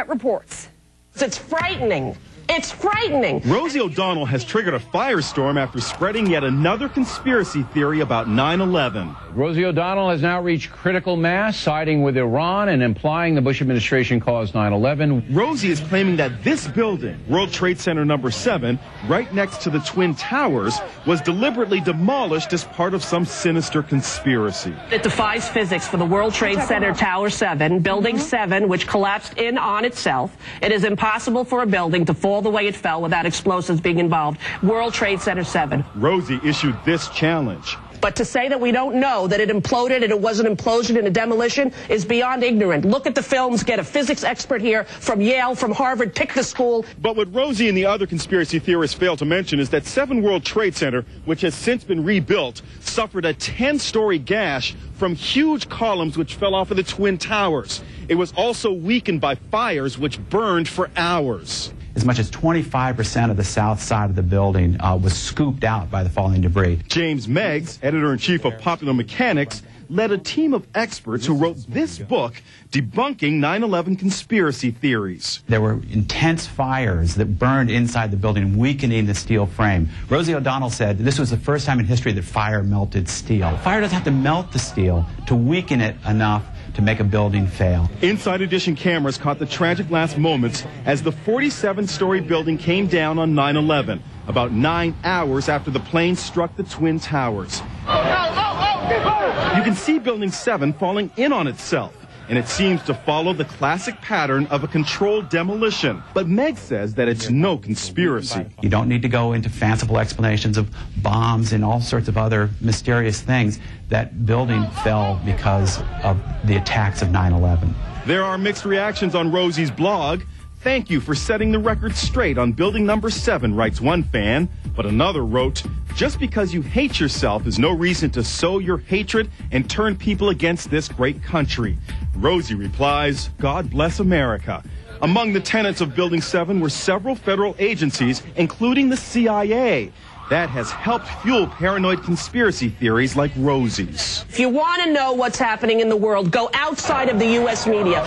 Reports. It's frightening. It's frightening. Rosie O'Donnell has triggered a firestorm after spreading yet another conspiracy theory about 9/11. Rosie O'Donnell has now reached critical mass, siding with Iran and implying the Bush administration caused 9/11. Rosie is claiming that this building, World Trade Center number 7, right next to the Twin Towers, was deliberately demolished as part of some sinister conspiracy. It defies physics for the World Trade Center Tower 7, Building 7, which collapsed in on itself. It is impossible for a building to fall the way it fell without explosives being involved. World Trade Center 7. Rosie issued this challenge. But to say that we don't know that it imploded and it was an implosion and a demolition is beyond ignorant. Look at the films, get a physics expert here from Yale, from Harvard, pick the school. But what Rosie and the other conspiracy theorists fail to mention is that 7 World Trade Center, which has since been rebuilt, suffered a 10-story gash from huge columns which fell off of the Twin Towers. It was also weakened by fires which burned for hours. As much as 25% of the south side of the building was scooped out by the falling debris. James Meggs, editor-in-chief of Popular Mechanics, led a team of experts who wrote this book debunking 9/11 conspiracy theories. There were intense fires that burned inside the building, weakening the steel frame. Rosie O'Donnell said this was the first time in history that fire melted steel. Fire doesn't have to melt the steel to weaken it enough to make a building fail. Inside Edition cameras caught the tragic last moments as the 47-story building came down on 9/11, about 9 hours after the plane struck the Twin Towers. You can see Building 7 falling in on itself, and it seems to follow the classic pattern of a controlled demolition. But Meg says that it's no conspiracy. You don't need to go into fanciful explanations of bombs and all sorts of other mysterious things. That building fell because of the attacks of 9/11. There are mixed reactions on Rosie's blog. "Thank you for setting the record straight on building number 7, writes one fan. But another wrote, "Just because you hate yourself is no reason to sow your hatred and turn people against this great country." Rosie replies, "God bless America." Among the tenants of Building 7 were several federal agencies, including the CIA. That has helped fuel paranoid conspiracy theories like Rosie's. If you want to know what's happening in the world, go outside of the U.S. media.